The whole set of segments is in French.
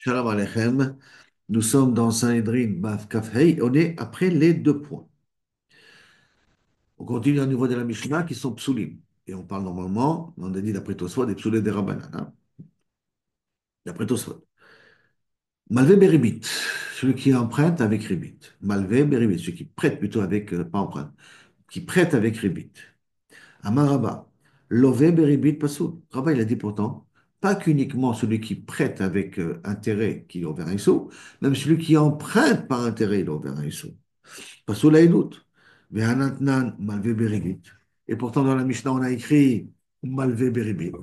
Shalom Aleichem. Nous sommes dans Sanhedrin Baf Kafhei. On est après les deux points. On continue au niveau de la Mishnah qui sont psulim. Et on parle normalement, on a dit d'après Tosfot, des psulés des Rabbanan. D'après Tosfot. Malvé Beribit, celui qui emprunte avec Ribit. Malvé Beribit, celui qui prête plutôt avec, pas emprunte, qui prête avec Ribit. Amar Rabba. Lové Beribit Pasoul. Rabba, il a dit pourtant, pas qu'uniquement celui qui prête avec intérêt qui est envers un sou, même celui qui emprunte par intérêt, il est envers un sou. Pas sous l'aïnout. Mais Hanatnan, malvé beribit. Et pourtant, dans la Mishnah, on a écrit malvé beribit.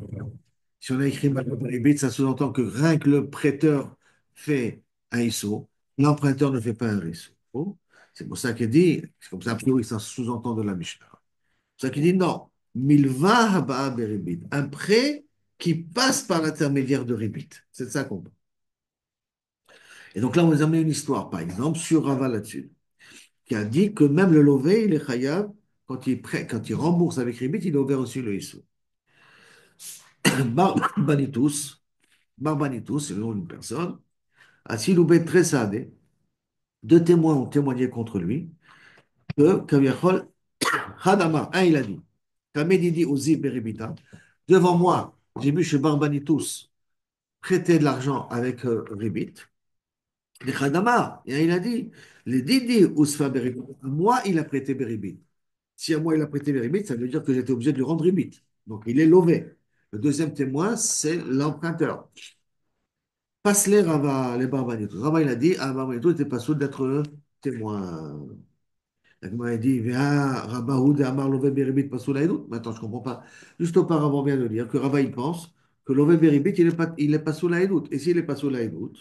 Si on a écrit malvé beribit, ça sous-entend que rien que le prêteur fait un ISO, l'emprunteur ne fait pas un ISO. Oh. C'est pour ça qu'il dit, c'est comme ça, a priori, ça sous-entend de la Mishnah. C'est pour ça qu'il dit non. Milva haba beribit. Un prêt qui passe par l'intermédiaire de ribit. C'est de ça qu'on parle. Et donc là, on vous a mis une histoire, par exemple, sur Rava là-dessus, qui a dit que même le lové, il est chayav, quand il rembourse avec Ribit, il est ouvert aussi le Issou. Barbanitus, Barbanitus, c'est le nom d'une personne, Asiloubet Tresade, deux témoins ont témoigné contre lui, que Kaviachol Hadama, un il a dit, Kamedidi Ozi Beribita, devant moi, j'ai vu chez Barbanitus prêter de l'argent avec Ribit, les Hadama, et un il a dit, les Didi Ousfa Beribit, moi il a prêté Beribit. Si à moi il a prêté les rébits, ça veut dire que j'étais obligé de lui rendre rébit. Donc il est lové. Le deuxième témoin, c'est l'emprunteur. Passe-les Rava, les Barbanitos. Rava, il a dit, ah, Barbanitos n'était pas sûr d'être le témoin. La Gemara a dit, Vea, Rabba Houda Amar lové beribit pas sous l'aïdout. Maintenant, je ne comprends pas. Juste auparavant, on vient de dire que Rava, il pense que lové beribit, il est pas sous l'aïdout. Et s'il n'est pas sous l'aïdout,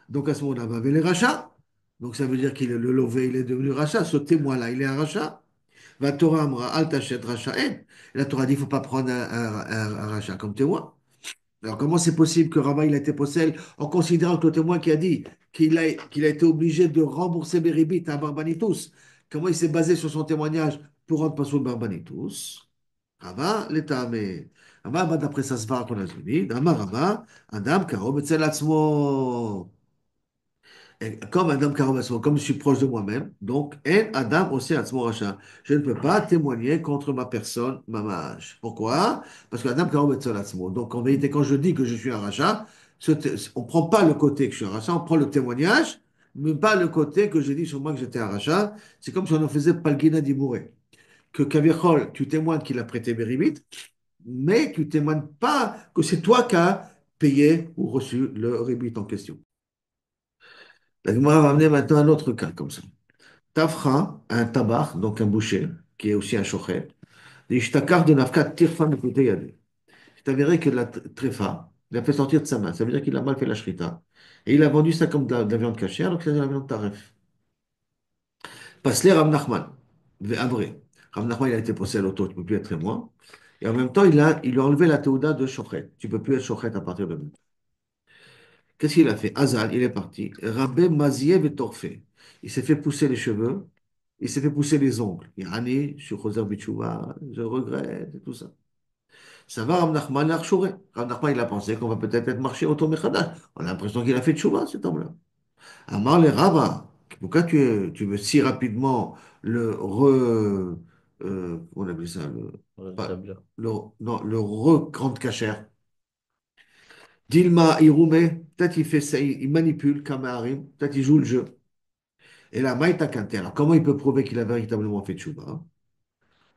donc à ce moment-là, va vers les rachats. Donc ça veut dire qu'il est le lové, il est devenu rachat. Ce témoin-là, il est un rachat. Va Torah amra al tachet rachat en. Et la Torah dit, il ne faut pas prendre un rachat comme témoin. Alors comment c'est possible que Rava il a été possède en considérant que le témoin qui a dit qu'il a été obligé de rembourser Béribit à Barbanitus, comment il s'est basé sur son témoignage pour rendre pas sur Barbanitus? Rava, l'État, mais Rava, d'après sa svara qu'on a dit, Rava, Adam, Karo, Betzel Atzmo. Et comme Adam Karobaso, comme je suis proche de moi-même, donc, et Adam aussi Atzmo Racha. Je ne peux pas témoigner contre ma personne, ma mage. Pourquoi? Parce que Adam Karobaso Atzmo. Donc, en vérité, quand je dis que je suis un rachat, on ne prend pas le côté que je suis un rachat, on prend le témoignage, mais pas le côté que j'ai dit sur moi que j'étais un rachat. C'est comme si on en faisait Palgina Dibouré. Que Kaviachol, tu témoignes qu'il a prêté Béribit, mais tu ne témoignes pas que c'est toi qui as payé ou reçu le rébit en question. La Gemara va amener maintenant un autre cas comme ça. Tafra, un tabar, donc un boucher, qui est aussi un chochet, l'ishtakar de nafkat tirfa mekutei yadeh. C'est avéré que la tréfa, il a fait sortir de sa main. Ça veut dire qu'il a mal fait la shrita. Et il a vendu ça comme de la viande cachère, donc c'est de la viande taref. Passe-les Rav Nachman, Avré. Rav Nachman, il a été posé à l'auto, tu ne peux plus être témoin. Et en même temps, il lui a enlevé la théouda de chochet. Tu ne peux plus être chochet à partir de maintenant. Qu'est-ce qu'il a fait? Azal, il est parti. Rabbe Maziev et Torfé. Il s'est fait pousser les cheveux, il s'est fait pousser les ongles. Yani, je suis Choser Bitchouva, je regrette, et tout ça. Ça va, Rav Nachman l'a rechouré. Rav Nachman, il a pensé qu'on va peut-être être marché au Tomechadash. On a l'impression qu'il a fait tchouva, cet homme-là. Amar le Rava, pourquoi tu veux si rapidement on appelle ça, On va pas- l'établir. non, le re-grande cachère? Dilma Iroume, peut-être il fait ça, il manipule Kamaharim, peut-être il joue le jeu. Et là, Maïta Kanté, alors comment il peut prouver qu'il a véritablement fait Tchouba?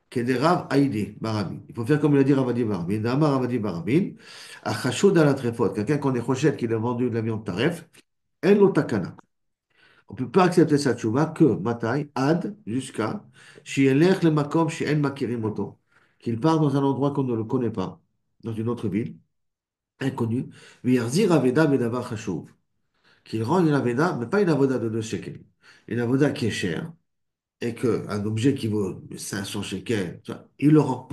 Kederav Haïdi, Barabin. Il faut faire comme il a dit Ravadi Barabin. Dama Ravadi Barabin, Achashud à la tréfote, quelqu'un qu'on est rochette qu'il a vendu de la viande taref, En lo takana. On ne peut pas accepter sa tchouba que, Matai, Ad, jusqu'à, Shielech le makom, Shien makirim oto, qu'il part dans un endroit qu'on ne le connaît pas, dans une autre ville, inconnue, Virzir Aveda Bedavar Chashuv. Qu'il rend une aveda, mais pas une avoda de 2 shekels. Une avoda qui est chère, et qu'un objet qui vaut 500 shekels, tu vois, il le rend.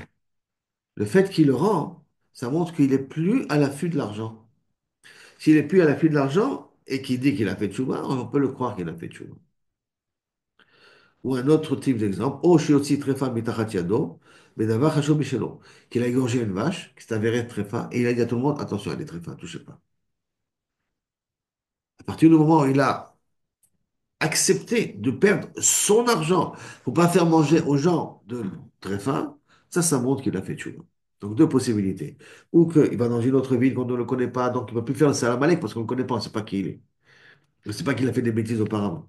Le fait qu'il le rend, ça montre qu'il n'est plus à l'affût de l'argent. S'il n'est plus à l'affût de l'argent, et qu'il dit qu'il a fait tchouba, on peut le croire qu'il a fait tchouba. Ou un autre type d'exemple, O shiotzi trefa mitachat yado, bedavar chashov bishelo, qu'il a égorgé une vache, qui s'est avérée trefa, et il a dit à tout le monde, attention, elle est trefa, touchez pas. partir du moment où il a accepté de perdre son argent pour pas faire manger aux gens de très faim, ça montre qu'il a fait tchouva. Donc deux possibilités. Ou qu'il va dans une autre ville qu'on ne le connaît pas, donc il ne va plus faire le salam alek parce qu'on ne le connaît pas, on ne sait pas qui il est. On ne sait pas qu'il a fait des bêtises auparavant.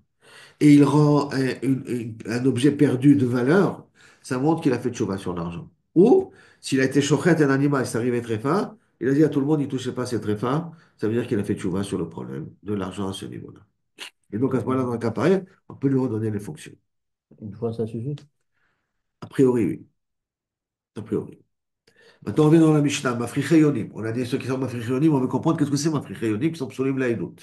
Et il rend un objet perdu de valeur, ça montre qu'il a fait tchouva sur l'argent. Ou s'il a été chochet un animal, c'est arrivé très fin, il a dit à tout le monde, il ne touchez pas, c'est très fin, ça veut dire qu'il a fait tchouva sur le problème de l'argent à ce niveau-là. Et donc, à ce moment-là, dans un cas pareil, on peut lui redonner les fonctions. Une fois, ça suffit. A priori, oui. A priori. Maintenant, on revient dans la Mishnah, Mafricheyonim. On a dit ceux qui sont Mafricheyonim, on veut comprendre qu'est-ce que c'est Mafricheyonim, qui sont psolim laïdout.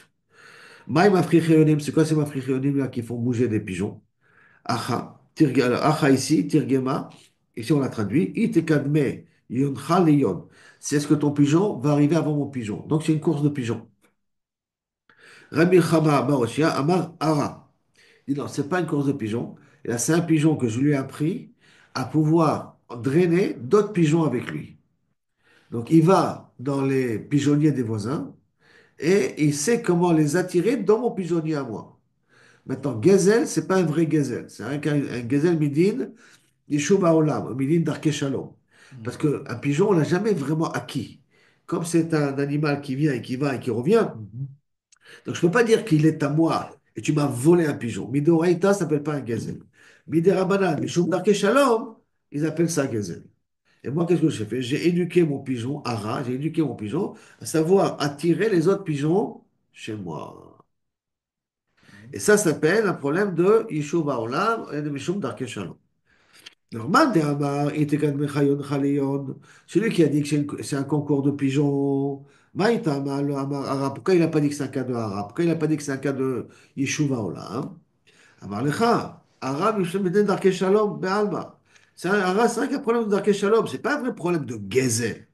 Maï Mafricheyonim, c'est quoi ces Mafricheyonim là qui font bouger des pigeons? Acha. Alors, Acha ici, Tirgema, ici on l'a traduit, Itekadme, Yoncha Leyon. C'est est-ce que ton pigeon va arriver avant mon pigeon? Donc c'est une course de pigeons. Rabbi Chama Baroshia, Amar Ara. Il dit non, c'est pas une course de pigeons. Et là, c'est un pigeon que je lui ai appris à pouvoir drainer d'autres pigeons avec lui. Donc, il va dans les pigeonniers des voisins et il sait comment les attirer dans mon pigeonnier à moi. Maintenant, Gezel, c'est pas un vrai Gezel. C'est un Gezel Midin, Yishuv Haolam, Midin Darke Shalom. Parce Mm. qu'un pigeon, on l'a jamais vraiment acquis. Comme c'est un animal qui vient et qui va et qui revient, donc, je ne peux pas dire qu'il est à moi et tu m'as volé un pigeon. Midoraïta, ça s'appelle pas un gazelle. Miderabanan, Mishum Darke Shalom, ils appellent ça gazelle. Et moi, qu'est-ce que j'ai fait? J'ai éduqué mon pigeon, Ara, j'ai éduqué mon pigeon à savoir attirer les autres pigeons chez moi. Et ça s'appelle un problème de Yishuv Haolam et de Mishum Darke Shalom. Norman de Amar, Itekan Mechayon Chaleyon, celui qui a dit que c'est un concours de pigeons, Maïta le Amar Ara, pourquoi il n'a pas dit que c'est un cas de Ara? Pourquoi il n'a pas dit que c'est un cas de Yeshuva Olam? Amar Lecha, Ara, Mishum Beden Darke Shalom, Be'alma. Ara, c'est vrai qu'il y a un problème de Darke Shalom, c'est pas un vrai problème de Gezel.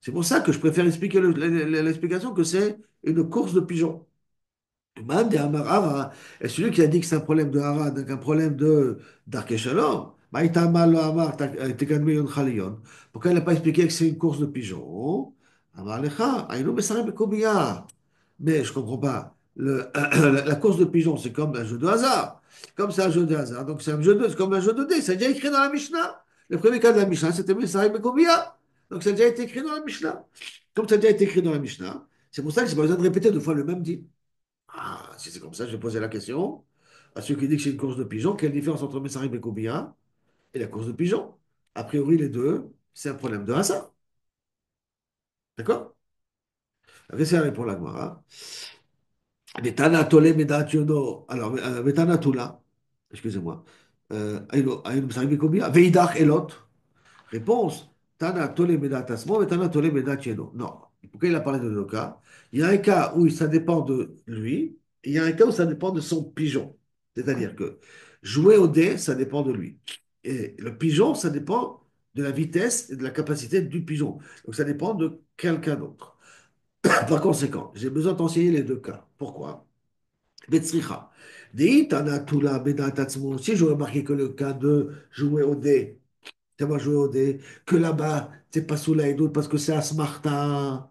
C'est pour ça que je préfère expliquer l'explication que c'est une course de pigeons. Man de Amar Hara, et celui qui a dit que c'est un problème de Hara, donc un problème de Darke Shalom, Maïta Amal lo Amar, Tekadme Yon Chalion. Pourquoi il n'a pas expliqué que c'est une course de pigeons? Amar Lecha, Aïnou Besarem Bekobiya. Mais je ne comprends pas. La course de pigeons, c'est comme un jeu de hasard. Comme c'est un jeu de hasard, donc c'est comme un jeu de dés. C'est déjà écrit dans la Mishnah. Le premier cas de la Mishnah, c'était Besarem Bekobiya. Donc ça a déjà été écrit dans la Mishnah. Comme ça a déjà été écrit dans la Mishnah, c'est pour ça que j'ai pas besoin de répéter deux fois le même dit. Ah, si c'est comme ça, je vais poser la question à ceux qui disent que c'est une course de pigeons. Quelle différence entre Messarim et Kobia et la course de pigeons? A priori, les deux, c'est un problème de hasard. D'accord? Qu'est-ce répond la Gemara? Betana tole medat yono. Alors, Betana tula, excusez-moi. Ayno Messarim et Kobia. Veidach elot. Réponse, Tana tole medat asmo et Tana tole medat yeno. Non. Pourquoi il a parlé de deux cas? Il y a un cas où ça dépend de lui, et il y a un cas où ça dépend de son pigeon. C'est-à-dire que jouer au dé, ça dépend de lui. Et le pigeon, ça dépend de la vitesse et de la capacité du pigeon. Donc ça dépend de quelqu'un d'autre. Par conséquent, j'ai besoin d'enseigner les deux cas. Pourquoi? Betzricha. Dei Tana tula medat atzmo. Si j'aurais marqué que le cas de jouer au dé, tellement joué au dé, que là-bas, c'est pas sous la d'autres parce que c'est à Smarta.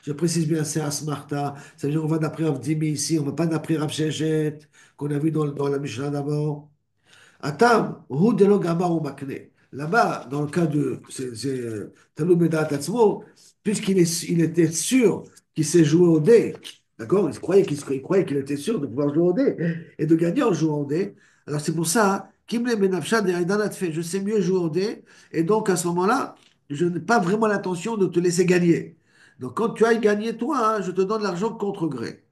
Je précise bien, c'est à Smarta. Ça veut dire qu'on va d'après Avdimi ici, on ne va pas d'après Rav Shechet, qu'on a vu dans la Mishnah d'abord. Atam, hu de lo gamar ou makne. Là-bas, dans le cas de Talou Medat Atzmo, il était sûr qu'il s'est joué au dé, d'accord? Il croyait qu'il était sûr de pouvoir jouer au dé et de gagner en jouant au dé. Alors c'est pour ça, Kimle Benafsha de Aidanat fait, je sais mieux jouer au dé, et donc à ce moment-là, je n'ai pas vraiment l'intention de te laisser gagner. Donc quand tu ailles gagner toi, hein, je te donne l'argent contre gré.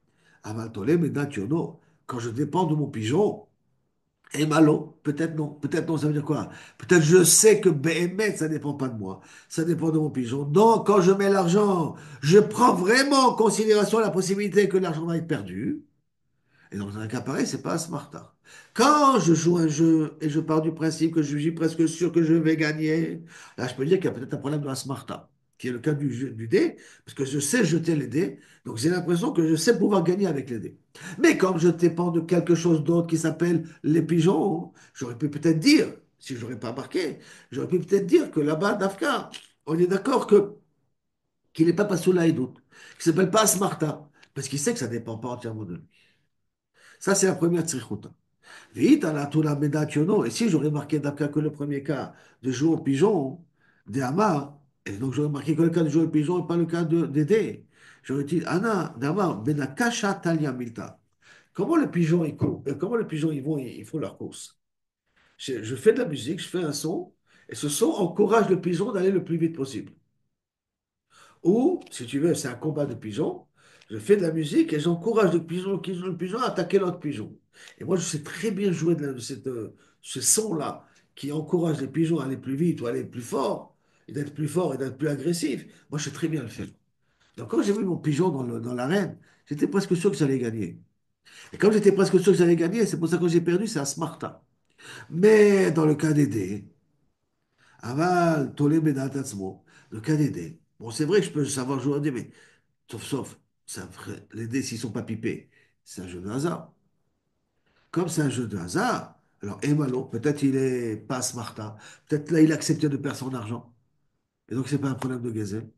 Avaltole Medat Yono, quand je dépends de mon pigeon, et malo, peut-être non, ça veut dire quoi? Peut-être je sais que BMS, ça dépend pas de moi, ça dépend de mon pigeon. Donc, quand je mets l'argent, je prends vraiment en considération la possibilité que l'argent va être perdu. Et dans un cas pareil, c'est pas un smarta. Quand je joue un jeu et je pars du principe que je suis presque sûr que je vais gagner, là, je peux dire qu'il y a peut-être un problème dans la smarta, qui est le cas du dé, parce que je sais jeter les dés, donc j'ai l'impression que je sais pouvoir gagner avec les dés. Mais comme je dépends de quelque chose d'autre qui s'appelle les pigeons, j'aurais pu peut-être dire, si je n'aurais pas marqué, j'aurais pu peut-être dire que là-bas, Dafka, on est d'accord que qu'il n'est pas Passoula et d'autres, qu'il ne s'appelle pas Smarta. Parce qu'il sait que ça ne dépend pas entièrement de lui. Ça, c'est la première tzrichuta. Vite, à la toula medationo. Et si j'aurais marqué d'après que le premier cas de jouer au pigeon, des hamas, et donc j'aurais marqué que le cas de jouer au pigeon et pas le cas d'aider. J'aurais dit, Anna, d'abord, benakasha talia milta. Comment le pigeon, comment le pigeon, ils font leur course? Je fais de la musique, je fais un son, et ce son encourage le pigeon d'aller le plus vite possible. Ou, si tu veux, c'est un combat de pigeons. Je fais de la musique et j'encourage le pigeon à attaquer l'autre pigeon. Et moi, je sais très bien jouer ce son-là qui encourage les pigeons à aller plus vite ou à aller plus fort, et d'être plus fort et d'être plus agressif. Moi, je sais très bien le faire. Donc, quand j'ai vu mon pigeon dans l'arène, j'étais presque sûr que j'allais gagner. Et comme j'étais presque sûr que j'allais gagner, c'est pour ça que j'ai perdu, c'est à Smarta. Mais dans le cas des dés, Aval, Tolé, Bedat, Atzmo, le cas des dés. Bon, c'est vrai que je peux savoir jouer à dés, mais sauf, les dés, s'ils ne sont pas pipés, c'est un jeu de hasard. Comme c'est un jeu de hasard, alors Emalo, peut-être il est pas Smarta, peut-être là il a accepté de perdre son argent. Et donc c'est pas un problème de Gezel.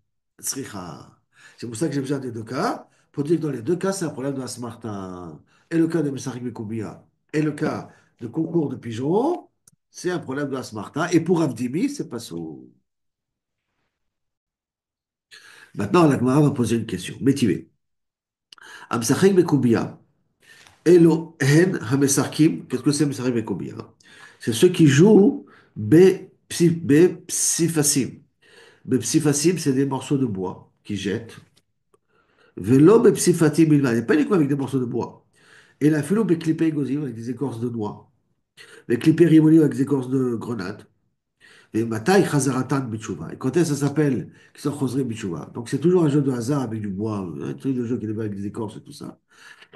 Tzricha. C'est pour ça que j'ai besoin des deux cas, pour dire que dans les deux cas, c'est un problème de la Smarta. Et le cas de Messarik Bekoubia, et le cas de concours de pigeons, c'est un problème de la Smarta. Et pour Avdimi, c'est pas ça. Maintenant, la Gemara va poser une question. Métivé. Amsachek Bekoubia. Elo hen hamesarkim, qu'est-ce que c'est mesarkim et combien? C'est ceux qui jouent bepsifasim. Bepsifasim, c'est des morceaux de bois qui jettent. Velo bepsifatim ilman, et pas uniquement avec des morceaux de bois. Et la philo beklipe gozim avec des écorces de noix. Beklipe rimoni avec des écorces de grenade. Et matai chazaratan bitshuva. Et quand est-ce que ça s'appelle qui sont chosré bitshuva? Donc c'est toujours un jeu de hasard avec du bois, un truc de jeu qui est avec des écorces et tout ça.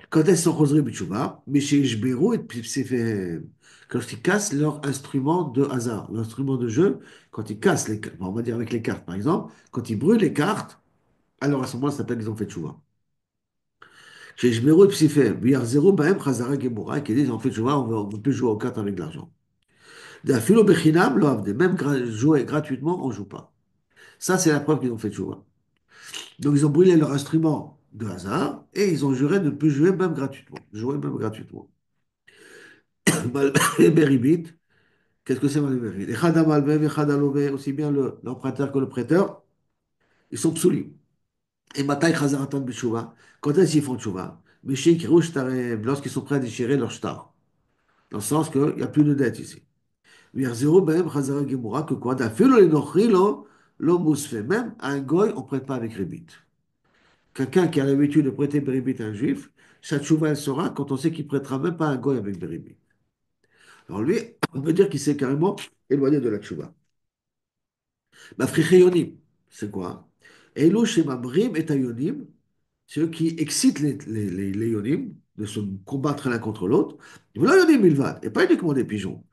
Quand elles sont chosrées b'tshuva, mais chez Ishbero et Psifehem, quand ils cassent leur instrument de hasard, l'instrument de jeu, quand ils cassent les cartes, on va dire avec les cartes par exemple, quand ils brûlent les cartes, alors à ce moment-là, ça s'appelle qu'ils ont fait tchouva. Chez Ishbero et Psifehem, Biyar Zero, Bahem, Chazara, Gemora, qui disent, on fait tchouva, on peut plus jouer aux cartes avec de l'argent. Des Philo Bechinam, même jouer gratuitement, on ne joue pas. Ça, c'est la preuve qu'ils ont fait tchouva. Donc ils ont brûlé leur instrument de hasard et ils ont juré de ne plus jouer même gratuitement. Jouer même gratuitement. Beribit, qu'est-ce que c'est Malberibit? Et Khadam Albev et Khadalové, aussi bien l'emprunteur que le prêteur, ils sont psoulis. Et Matai Khazaratan Bishuva, quand est-ce qu'ils font Tchouva? Mishik Rouch Tarem, lorsqu'ils sont prêts à déchirer leur shtar. Dans le sens qu'il n'y a plus de dette ici. Vir zéro Behem Khazara Gemura, que quoi? D'afilo les Nochrilo, l'homme fait. Même à un goy, on ne prête pas avec Rébit. Quelqu'un qui a l'habitude de prêter Beribit à un juif, sa tchouva, elle sera quand on sait qu'il prêtera même pas à un goy avec Beribit. Alors lui, on peut dire qu'il s'est carrément éloigné de la tchouva. Mafriché c'est quoi? Elo Shemamrim et Ayonim, c'est eux qui excitent les Yonim de se combattre l'un contre l'autre. Voilà Yonim Milvad, et pas uniquement des pigeons.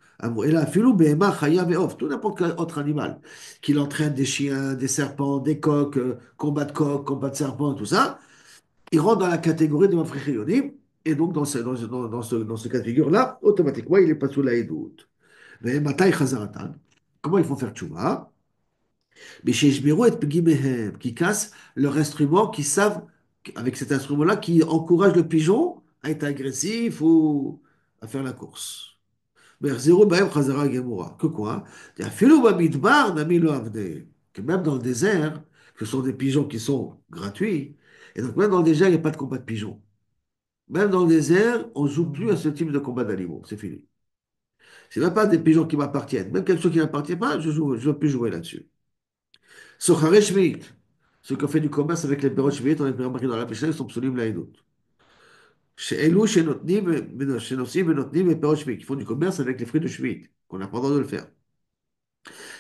Et là, Filou, Behema, Chaya, Veof, tout n'importe quel autre animal, qu'il entraîne des chiens, des serpents, des coqs, combat de serpents, tout ça, il rentre dans la catégorie de Mafriché Yonim, et donc dans ce cas de figure-là, automatiquement, il est pas sous la Edout. Mais Matai Chazaratan, comment ils font faire tchouva? Mais chez Ishbiro et Pgimehem, qui cassent leur instrument, qui savent, avec cet instrument-là, qui encourage le pigeon à être agressif ou à faire la course. Mais zéro baem chazara gemura. Que quoi? Filo bamidbar nami lo avde. Que même dans le désert, ce sont des pigeons qui sont gratuits. Et donc même dans le désert, il n'y a pas de combat de pigeons. Même dans le désert, on ne joue plus à ce type de combat d'animaux. C'est fini. C'est même pas des pigeons qui m'appartiennent. Même quelque chose qui ne m'appartient pas, je ne veux plus jouer là-dessus. Sochare Shvi'it, ceux qui ont fait du commerce avec les perrots Shvi'it, on les remarqué dans la Mishnah, ils sont psaulim laïdout. Chez Elou, chez Nosim et Notnim et perrots Shvi'it, qui font du commerce avec les fruits de Shvi'it, qu'on a pas le droit de le faire.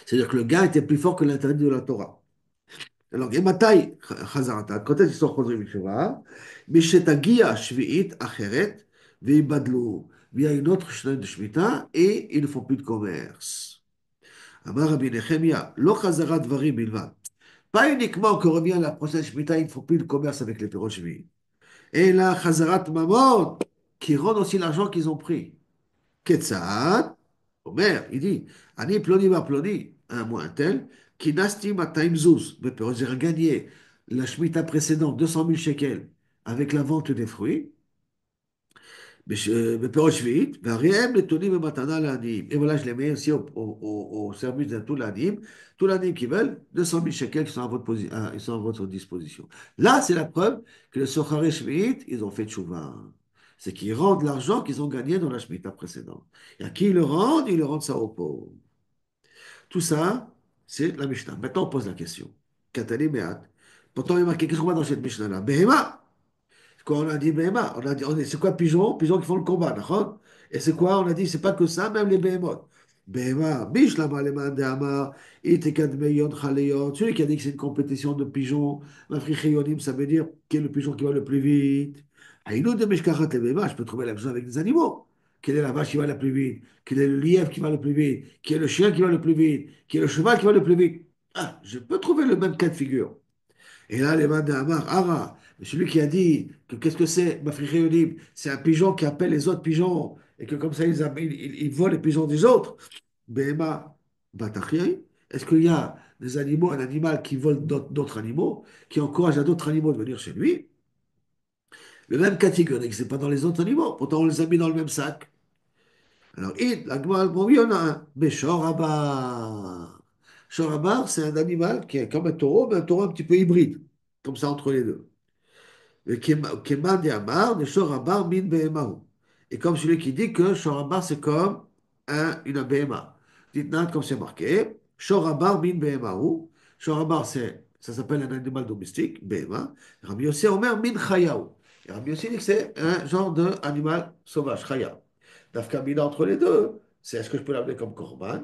C'est-à-dire que le gars était plus fort que l'interdit de la Torah. Alors, Gematai Chazarata, quand est-ce qu'ils sont chosrim Shuvah? Mishetagia Shvi'it Acheret, Veibadlu. Il y a une autre Shna de Shmita et ils ne font plus de commerce. Amar Rabbi Nechemia, Lo Chazarat Varim Bilvad. Pas uniquement qu'on revient à la prochaine Shemitah, il ne faut plus de commerce avec les perrots Shvi. Et la Chazarat Mamon, qui rendent aussi l'argent qu'ils ont pris. Ketzad, Omer, il dit, Ani ploni va ploni, un mois un tel, qui nasti ma taimzouz, mais j'ai gagné la Shemitah précédente, 200 000 shekels, avec la vente des fruits. בפירות שביעית, והריהם נתונים במתנה לעניים. Et voilà, je les mets aussi au service de tous l'année qui veulent 200 000 shekels qui sont ils sont à votre disposition. Là, c'est la preuve que les Sochare Shvi'it, ils ont fait tchouva. C'est qu'ils rendent l'argent qu'ils ont gagné dans la Shemitah précédente. Et à qui ils le rendent ça aux pauvres. Tout ça, c'est la Mishnah. Maintenant, on pose la question. Katani Me'at. Pourtant, il y a marqué, qu'est-ce qu'on voit dans cette Mishnah-là? Behema. Quoi, on a dit Behema, c'est quoi pigeon? Pigeons qui font le combat, d'accord? Et c'est quoi? On a dit, c'est pas que ça, même les behemoths. Behema, biche lama le mandama, itekad meyon chaleyon. Celui qui a dit que c'est une compétition de pigeons, mafricheyonim, ça veut dire qui est le pigeon qui va le plus vite. Aïnou de meshkachat le behema, je peux trouver la même chose avec des animaux. Quelle est la vache qui va le plus vite? Quel est le lièvre qui va le plus vite? Qui est le chien qui va le plus vite? Qui est le cheval qui va le plus vite? Ah, je peux trouver le même cas de figure. Et là, les mains d'Amar, Ara, celui qui a dit que qu'est-ce que c'est, Mafriché Yodim, c'est un pigeon qui appelle les autres pigeons, et que comme ça, ils volent les pigeons des autres. Bema, Batachia, est-ce qu'il y a des animaux, un animal qui vole d'autres animaux, qui encourage à d'autres animaux de venir chez lui? Le même catégorie, c'est pas dans les autres animaux, pourtant on les a mis dans le même sac. Alors, la Gemara, bon, oui, on a un, mais Shorabar. Shorabar, c'est un animal qui est comme un taureau, mais un taureau un petit peu hybride, comme ça entre les deux. Keman de Amar, de Shorabar min Behemahu. Et comme celui qui dit que Shorabar, c'est comme une Behema. Dites-nous comme c'est marqué. Shorabar min Behemahu. Shorabar, ça s'appelle un animal domestique, Behema. Rabbi Yossi Omer min Chayahu. Et Rabbi Yossi dit que c'est un genre d'animal sauvage, Chaya. Nafkamina entre les deux, c'est est-ce que je peux l'appeler comme Korban?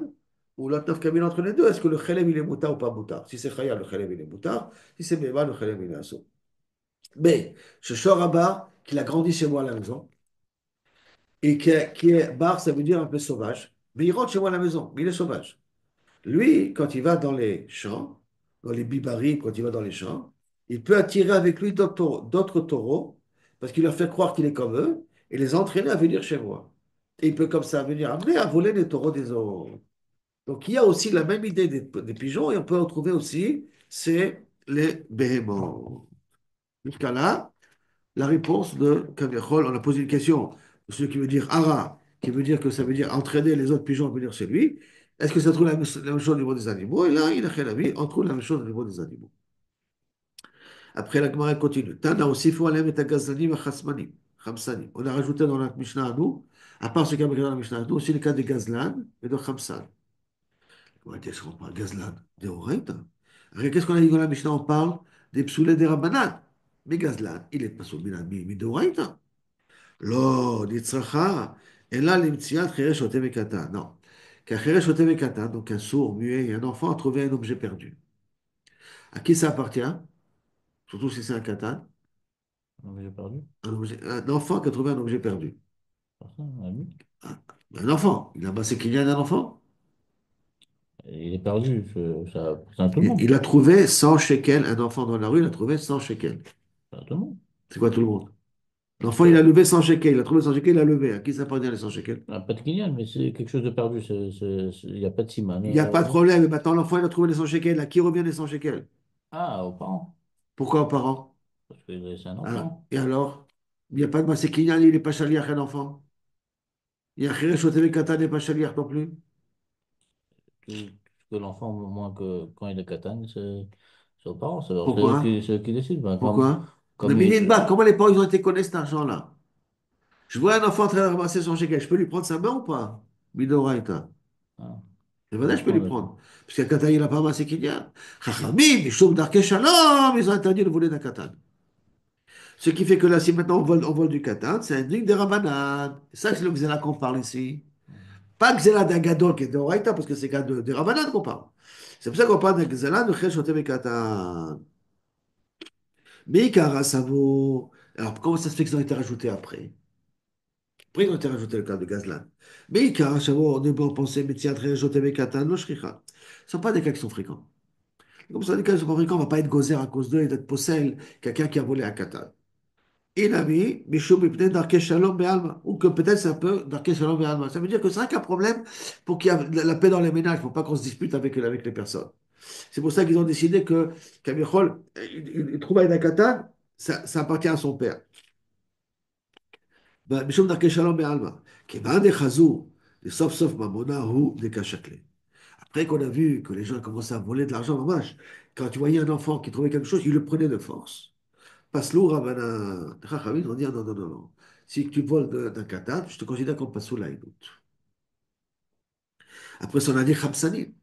Ou l'autre Nafkamina entre les deux, est-ce que le Chelem il est moutar ou pas moutar? Si c'est Chaya, le Chelem il est moutar. Si c'est Behema, le Chelem il est assourd. Mais ce Shoraba, qu'il a grandi chez moi à la maison, et qui est bar, ça veut dire un peu sauvage, mais il rentre chez moi à la maison, mais il est sauvage. Lui, quand il va dans les champs, dans les bibaris, quand il va dans les champs, il peut attirer avec lui d'autres taureaux, parce qu'il leur fait croire qu'il est comme eux, et les entraîner à venir chez moi. Et il peut comme ça venir amener à voler les taureaux des autres. Donc il y a aussi la même idée des pigeons, et on peut en trouver aussi, c'est les béhémons. Jusqu'à là, la réponse de Kaviachol, on a posé une question, ce qui veut dire ara, qui veut dire que ça veut dire entraîner les autres pigeons à venir chez lui. Est-ce que ça trouve la même chose au niveau des animaux? Et là, il a fait la vie, on trouve la même chose au niveau des animaux. Après, la Gemara continue. Tana aussi faut aller mettre gazlanim et chasmanim. Khamsanim. On a rajouté dans la Mishnah à nous, à part ce qu'il y a dans la Mishnah à nous, aussi le cas de gazlan et de khamsan. On va dire, est-ce qu'on parle gazlan de Horaïta? Qu'est-ce qu'on a dit dans la Mishnah? On parle des psoulés des rabbanan. Mais gazlan, il est pas sous mi de Horaïta. לא, נצרכה, אלא למציאת חירש שוטה וקטן. Non. Qu'un חירש שוטה וקטן, donc un sourd, muet et un enfant, a trouvé un objet perdu. À qui ça appartient? Surtout si c'est un katan. Donc j'ai perdu. Un enfant qui a trouvé un objet perdu. Personne, un ami. Ah, un enfant. Il a amassé qu'il y a un enfant. Il est perdu, ça appartient à tout le Il monde. a trouvé 100 shekels. Un enfant dans la rue, il a trouvé 100 shekels. À tout le monde. C'est quoi tout le monde? L'enfant, il a Bon, levé 100 shekels. Il a trouvé 100 shekels, il a levé. À qui ça appartient les 100 shekels? ah, pas de Kylian, mais c'est quelque chose de perdu. Il n'y a pas de Siman. Il n'y a pas de problème. Et maintenant, l'enfant, il a trouvé les 100 shekels. À qui revient les 100 shekels? Ah, aux parents. Pourquoi aux parents? Parce que c'est un Ah, enfant. et alors? Il n'y a pas de Masekignan, il n'est pas chaliach un enfant. Il y a Khiresh Oteve Katan n'est pas chaliach non plus. Tout ce que l'enfant, moins que quand il est Katan, c'est aux parents. Pourquoi? C'est eux qui décident. Ben, Pourquoi? comme Nabinidba, comment les parents ils ont été connus cet argent-là? Je vois un enfant en train de ramasser son shekel, je peux lui prendre sa main ou pas? Midoraita. ah, C'est ça vrai, je peux dépend. lui prendre. Parce qu'un Katan, il n'a pas ramassé Kinyan. Chachamim, Mishum Darke Shalom, ils ont interdit de voler d'un Katan. Ce qui fait que là, si maintenant on vole du Katan, c'est un truc de Rabbanan. Ça, c'est le Xéla qu'on parle ici. Pas Xéla d'un Gadol qui est de Horaïta, parce que c'est de Rabbanan qu'on parle. C'est pour ça qu'on parle d'un Xéla de Chesh Oteve Katan. Mais Ikara, ça vaut. Alors, comment ça se fait qu'ils ont été rajoutés après? Après, ils ont été rajoutés le cas de Gazlan. Mais Ikara, ça vaut, on est bon penser, mais tiens, très rajouté avec Katan, no shricha. Ce ne sont pas des cas qui sont fréquents. Comme ça, des cas qui sont pas fréquents, on ne va pas être gozer à cause d'eux et d'être possède quelqu'un qui a volé à Katan. Il a mis Mishum Ipne Darke Shalom Be'alma. Ou que peut-être c'est un peu Darke Shalom Be'alma. Ça veut dire que c'est vrai qu'un problème pour qu'il y ait la paix dans les ménages. Il ne faut pas qu'on se dispute avec les personnes. C'est pour ça qu'ils ont décidé que Kamichol, il trouve un Katan. ça appartient à son père. Ben, Mishum Darkei Shalom Be'alma. Kevan Dechazou, et sauf sauf Mamona ou des Kachakle. Après qu'on a vu que les gens commençaient à voler de l'argent en vache, quand tu voyais un enfant qui trouvait quelque chose, il le prenait de force. Paslou, Ravana, Chachamim, on dit non, non, non, non. Si tu voles d'un katan, je te considère comme Pasoul Laïdout. Après, on a dit Khamsanim,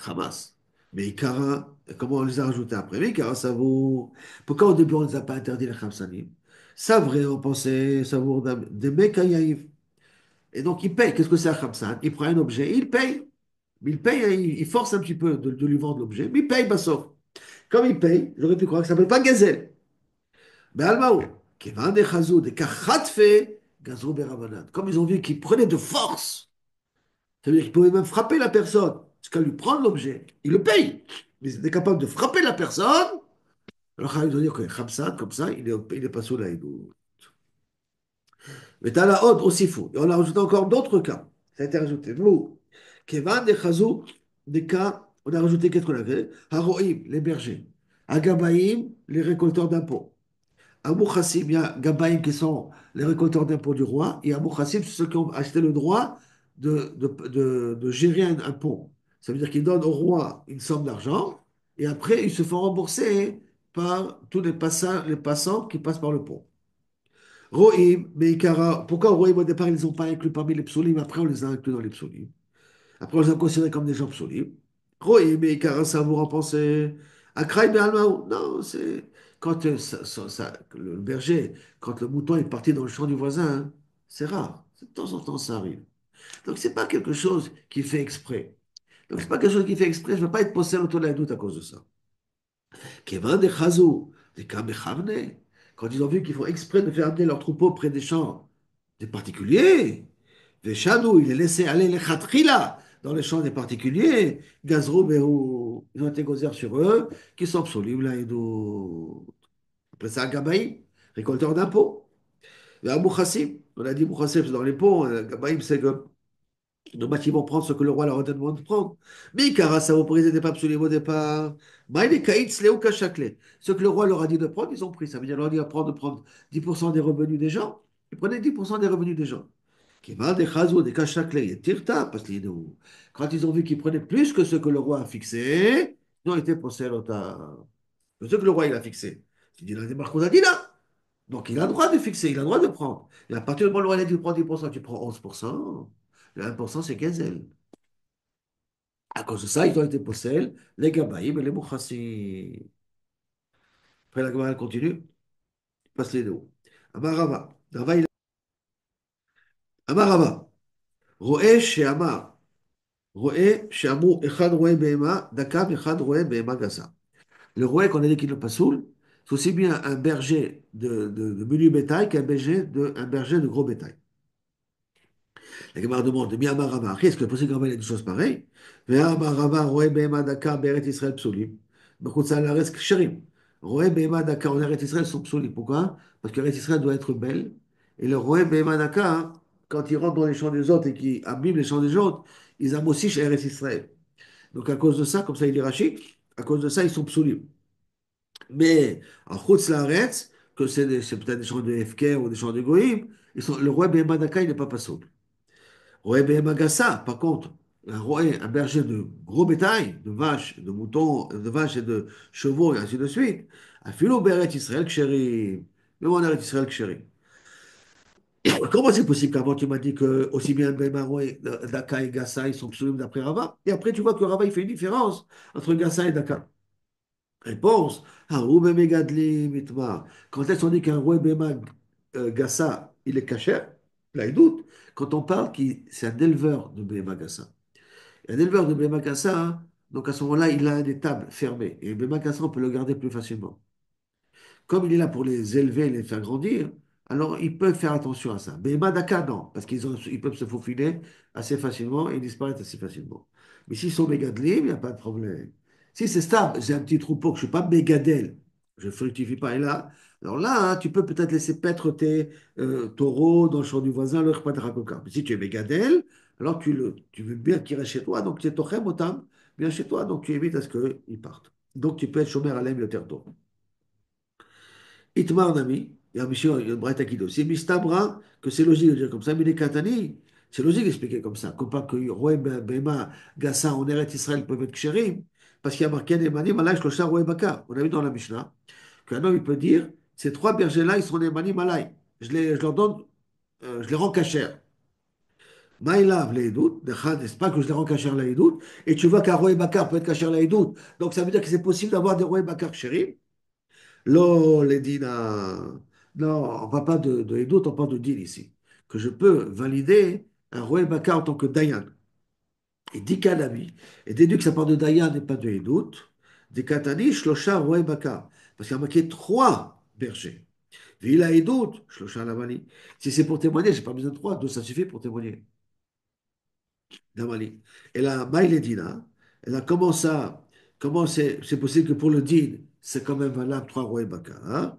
Hamas. Mais Ikara, comment on les a rajoutés après? Mais Ikara, ça vaut. Pourquoi au début on ne les a pas interdit les Khamsanim? Ça, vrai, on pensait, ça vaut des mecs à Yaïv. Et donc, il paye. Qu'est-ce que c'est un Khamsan? Il prend un objet, il paye. Mais il paye, hein, il force un petit peu de lui vendre l'objet, mais il paye, Bassov. Comme il paye, j'aurais pu croire que ça ne s'appelle pas Gazelle. Mais Almao, qui vend des chazou, des kachatfe, gazou beravanan. Comme ils ont vu qu'il prenait de force, ça veut dire qu'il pouvait même frapper la personne. Jusqu'à lui prendre l'objet, il le paye. Mais il était capable de frapper la personne. Alors, ils ont dit que Khamsan, comme ça, il est pas sous l'aïdou. Mais t'as la Hod aussi fou. Et on a rajouté encore d'autres cas. Ça a été rajouté. Nous, Kevan des Chazou, des cas, on a rajouté qu'est-ce qu'on avait? Haroïm, les bergers. Agabaïm, les récolteurs d'impôts. Abou Khassim, il y a Gabaïm qui sont les récolteurs d'impôts du roi. Et Abou Khassim, c'est ceux qui ont acheté le droit de gérer un pont. Ça veut dire qu'ils donnent au roi une somme d'argent. Et après, ils se font rembourser par tous les passants qui passent par le pont. Rohim, Meikara, pourquoi Rohim au départ ils ne les ont pas inclus parmi les psaumes, après on les a inclus dans les psaumes. Après on les a considérés comme des gens psaumes. Rohim, Meikara, ça vous en pensez Akraï Be'almaou. Non, c'est quand le berger, quand le mouton est parti dans le champ du voisin, hein, c'est rare. De temps en temps ça arrive. Donc c'est pas quelque chose qui fait exprès. Donc c'est pas quelque chose qui fait exprès, je ne veux pas être possédé autour de la doute à cause de ça. Kevin de Chazou, des Kamechavne, quand ils ont vu qu'il faut exprès de faire amener leurs troupeaux près des champs des particuliers, Veshadou, il est laissé aller les Khatrila dans les champs des particuliers, Gazrou, Behou, ils ont été gozer sur eux, qui sont psolim là, et d'où. Après ça, Gabaïm, récolteur d'impôts. Et Abou Khassim, on a dit Abou Khassim, c'est dans les ponts, Gabaïm, c'est que nos bâtiments prendre ce que le roi leur a demandé de prendre. Mais car ça opposait des papes sur les au départ. Maïle kaïtz léo kachakle. Ce que le roi leur a dit de prendre, ils ont pris. Ça veut dire leur a dit de prendre 10% des revenus des gens. Ils prenaient 10% des revenus des gens. Qui va des chazos, des kachakle, et tirta, parce qu'ils quand ils ont vu qu'ils prenaient plus que ce que le roi a fixé, ils ont été possédés de ce que le roi il a fixé. Il dit, la démarche qu'on a dit là. Donc il a le droit de fixer, il a le droit de prendre. Et à partir du moment où le roi a dit prends 10%, tu prends 11%. Le 1%, c'est Gazelle. À cause de ça, ils ont été possédés, les Gabaïm et les Mouchassim. Après, la Gemara continue, passe les deux. Amarava. Amarava. Roé Sheamar. Roé Sheamou Echad Roé Behema, Dakam Echad Roé Behema Gassa. Le Roé qu'on a dit qu'il n'est pas saoul, c'est aussi bien un berger de menu bétail qu'un un berger de gros bétail. La Gemara demande, Mi Amarava. Est-ce que le possible qu'il y ait des choses pareilles? Ve Amarava Roé Behema Dakar Beret Israël Psolim. Bechutz Haaretz Ksherim. Roé Behema Dakar en Eretz Israël sont psolim. Pourquoi? Parce que l'Eretz Israël doit être belle. Et le Roé Behema Dakar, quand ils rentrent dans les champs des autres et qu'ils abîment les champs des autres, ils amossichent Eretz Israël. Donc à cause de ça, comme ça il est Rashi, à cause de ça, ils sont psolim. Mais en Chutz Laaretz, que c'est peut-être des champs de Hefker ou des champs de Goïm, le Roé Behema Dakar, il n'est pas passoul. Roé Magassa, par contre, un roé, un berger de gros bétail, de vaches, de moutons, de vaches et de chevaux, et ainsi de suite, a philo Beret Israël Kshéri. Même en Eretz Israël Kshéri. Comment c'est possible qu'avant tu m'as dit que aussi bien Ben Maroé, Daka et Gassa, ils sont psaumes d'après Rava, et après tu vois que Rava il fait une différence entre Gassa et Daka. Réponse, Haroube Megadli Mitma. Quand est-ce qu'on dit qu'un roi Bema Gassa, il est caché, là il doute, quand on parle qu'il c'est un éleveur de Bema Gassa. Un éleveur de Bémacassa, hein, donc à ce moment-là, il a un étable fermé. Et Bémacassa, on peut le garder plus facilement. Comme il est là pour les élever et les faire grandir, alors ils peuvent faire attention à ça. Mais Madaka, non, parce ils peuvent se faufiler assez facilement et disparaître assez facilement. Mais s'ils sont mégadlim, il n'y a pas de problème. Si c'est stable, j'ai un petit troupeau que je ne suis pas mégadel, je ne fructifie pas, et là, alors là, hein, tu peux peut-être laisser paître tes taureaux dans le champ du voisin, le repas de racoca. Mais si tu es mégadel, alors tu veux bien qu'ils restent chez toi, donc tu es tochem otam, bien chez toi, donc tu évites à ce qu'ils partent. Donc tu peux être chômeur à l'aime le terreau. Itmar Nami, il y a un monsieur, il y a une braïta qui dit aussi, Mistabra, que c'est logique de dire comme ça, mais les Katani, c'est logique d'expliquer comme ça, comme pas que Roé, Bema, Gassa, en Eretz Israël peuvent être kshérim, parce qu'il y a marqué Nemanim, Allah, Shlosha, Roé, Baka. On a vu dans la Mishnah qu'un homme, il peut dire, ces trois bergers-là, ils sont Nemanim, Allah. Je leur donne, je les rends cachers. Maïlav, les doutes, c'est pas que je les rends cachers les doutes, et tu vois qu'un Roé, Bakar peut être cacher les doutes. Donc ça veut dire que c'est possible d'avoir des Roé, Bakar kshérim. Lo, les dina. Non, on ne parle pas de Edout, on parle de din ici. Que je peux valider un roi Baka en tant que Dayan. Et dit Kanami, et déduit que ça parle de Dayan et pas de Edout, des Katani, Shlosha, roi Baka. Parce qu'il y a marqué trois bergers. Vila Edout, Shlosha Lamani. Si c'est pour témoigner, je n'ai pas besoin de trois, deux, ça suffit pour témoigner. Damali. Et là, Maïledina, et là, comment c'est possible que pour le din, c'est quand même valable trois rois baka, hein?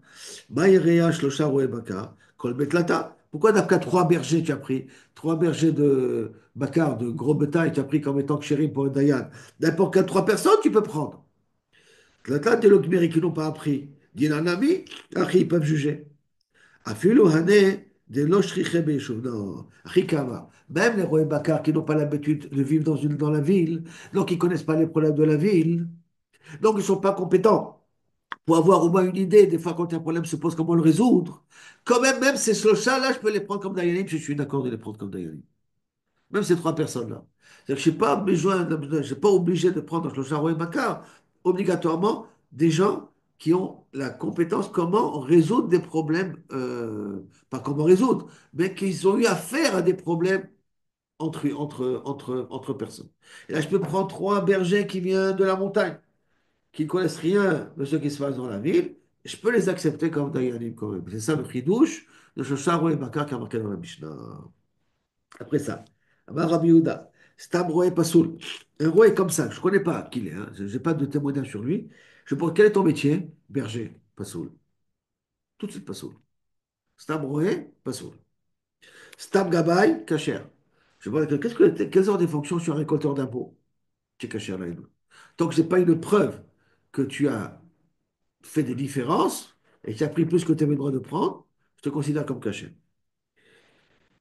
Maïrea, Shlosha rois baka, Kol Betlata. Pourquoi d'après trois bergers tu as pris? Trois bergers de Bakar, de gros bétail, tu as pris comme étant chérim pour un Dayan. N'importe quelle trois personnes, tu peux prendre. Tlata, t'es l'Okmeri qui n'ont pas appris. Dinanami, Achi, ils peuvent juger. Afilu hane de lo shriche be'eshuv. Non, Rikava. Même les rois Bakar qui n'ont pas l'habitude de vivre dans la ville, donc ils ne connaissent pas les problèmes de la ville, donc ils ne sont pas compétents pour avoir au moins une idée, des fois quand un problème se pose, comment le résoudre. Quand même, même ces slochas-là, je peux les prendre comme Dayanim, je suis d'accord de les prendre comme Dayanim. Même ces trois personnes-là. C'est-à-dire que je ne suis pas besoin, je suis pas obligé de prendre dans Shloshah Roé Bakar, obligatoirement des gens qui ont la compétence comment résoudre des problèmes, pas comment résoudre, mais qu'ils ont eu affaire à des problèmes entre personnes. Et là, je peux prendre trois bergers qui viennent de la montagne, qui ne connaissent rien de ce qui se passe dans la ville, et je peux les accepter comme Dayanim quand même. C'est ça le chidouche de Shloshah Roé Bakar qui a marqué dans la Mishnah. Après ça, Amar Rabbi Yehuda, Stam Roé Pasoul. Un roi comme ça, je ne connais pas qui il est, hein, je n'ai pas de témoignage sur lui. Je pense, quel est ton métier? Berger, Pasoul. Tout de suite Pasoul. Stam Roé, Pasoul. Stam Gabay, Kacher. Je vois, quelles sont tes fonctions sur un récolteur d'impôts? Tu es Kacher là. Tant que je n'ai pas une preuve que tu as fait des différences et que tu as pris plus que tu avais le droit de prendre, je te considère comme Kacher.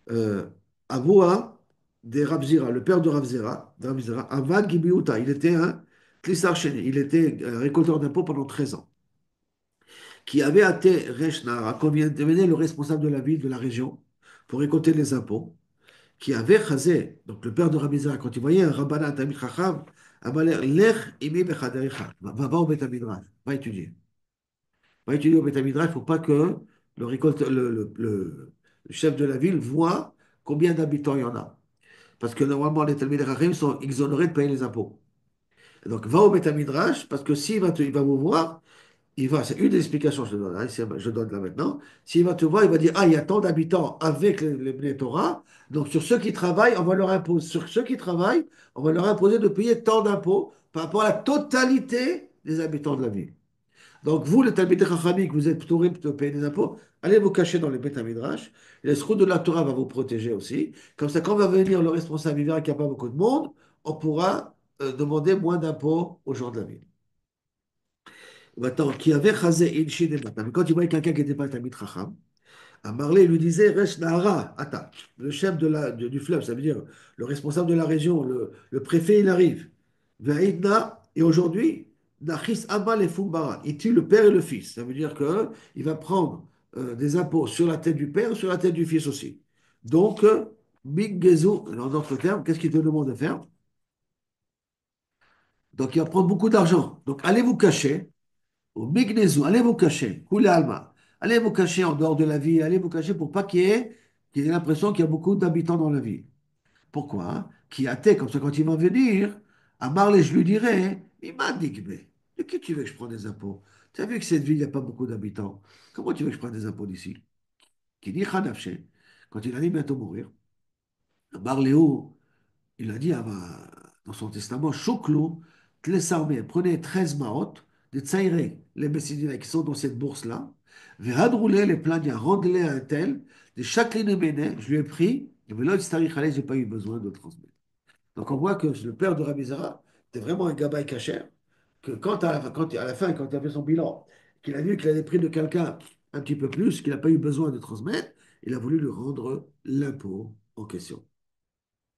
euh, Avoua de Rabzira, le père de Rabzira, Avad Gibiuta, il était un Tlissar Sheni, il était récolteur d'impôts pendant 13 ans, qui avait été Rechnara, comme vient de devenir le responsable de la ville, de la région, pour récolter les impôts, qui avait Chazé, donc le père de Rabzira, quand il voyait un Rabbana Tamid Chacham, Amalek, Lech imi bechaderecha, va au Beth Midrash, va étudier. Va étudier au Beth Midrash, il ne faut pas que le chef de la ville voit combien d'habitants il y en a. Parce que normalement, les Talmidei Chachamim sont exonérés de payer les impôts. Et donc, va au Beth Midrash, parce que s'il va, il va vous voir, c'est une des explications que je donne, hein, je donne là maintenant. S'il va te voir, il va dire, ah, il y a tant d'habitants avec les Bnei Torah, donc sur ceux qui travaillent, on va leur imposer, sur ceux qui travaillent, on va leur imposer de payer tant d'impôts par rapport à la totalité des habitants de la ville. Donc, vous, les Talmidei Chachamim, que vous êtes tourés de payer des impôts, allez vous cacher dans les Beth Midrash. Et le de la Torah va vous protéger aussi. Comme ça, quand va venir le responsable, il verra qu'il n'y a pas beaucoup de monde, on pourra demander moins d'impôts aux gens de la ville. Maintenant, qui avait chazé Inchi des matins. Mais quand il voyait quelqu'un qui n'était pas Talmid Chacham, à Marley, il lui disait, Resh Nahara, Ata, le chef du fleuve, ça veut dire le responsable de la région, le préfet, il arrive. Ve'idna, et aujourd'hui, Nachis Amal et Fumbara, il tue le père et le fils. Ça veut dire qu'il va prendre des impôts sur la tête du père et sur la tête du fils aussi. Donc, Big Gezo, en d'autres termes, qu'est-ce qu'il te demande de faire? Donc, il va prendre beaucoup d'argent. Donc, allez vous cacher. Au Mignezu, allez vous cacher, Koulé Alma. Allez vous cacher en dehors de la ville, allez vous cacher pour pas qu'il ait l'impression qu'il y a beaucoup d'habitants dans la ville. Pourquoi? Qui a été, comme ça, quand il va venir, à Marley, je lui dirai, il m'a dit, mais de qui tu veux que je prenne des impôts? Tu as vu que cette ville, il n'y a pas beaucoup d'habitants. Comment tu veux que je prenne des impôts d'ici? Qui dit Khanafché, quand il allait bientôt mourir, Marley, il a dit dans son testament, Chouklo, Tlesarmé, prenez 13 maot, des tsaïré, les Messidina qui sont dans cette bourse-là, Vehadroulé, les plania, rendez-les à un tel, de chaque ligne méné, je lui ai pris, et l'autre je n'ai pas eu besoin de transmettre. Donc on voit que le père de Rabbi Zera était vraiment un gabaye cachère, que quand à la fin, quand il a fait son bilan, qu'il a vu qu'il avait pris de quelqu'un un petit peu plus, qu'il n'a pas eu besoin de transmettre, il a voulu lui rendre l'impôt en question.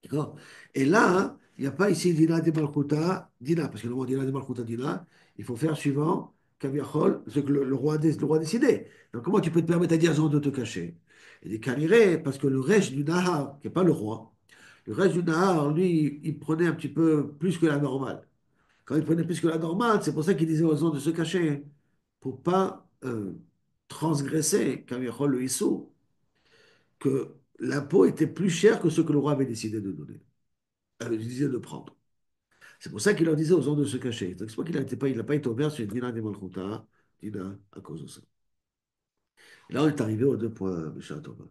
D'accord? Et là, hein, il n'y a pas ici Dina de Malchuta, Dina, parce que le mot Dina de Malchuta, Dina, il faut faire suivant, Kaviachol, ce que le roi a décidé. Donc comment tu peux te permettre à Diazon de te cacher? Il dit Kaniré, parce que le reste du Nahar, qui n'est pas le roi, le reste du Nahar, lui, il prenait un petit peu plus que la normale. Quand il prenait plus que la normale, c'est pour ça qu'il disait aux gens de se cacher, pour pas transgresser, Kaviachol le Issou, que l'impôt était plus cher que ce que le roi avait décidé de donner, avait décidé de prendre. C'est pour ça qu'il leur disait aux gens de se cacher. Donc c'est pas qu'il n'a pas été ouvert sur Dina de Malchuta, Dina à cause de ça. Et là, on est arrivé aux deux points, Michel Thomas.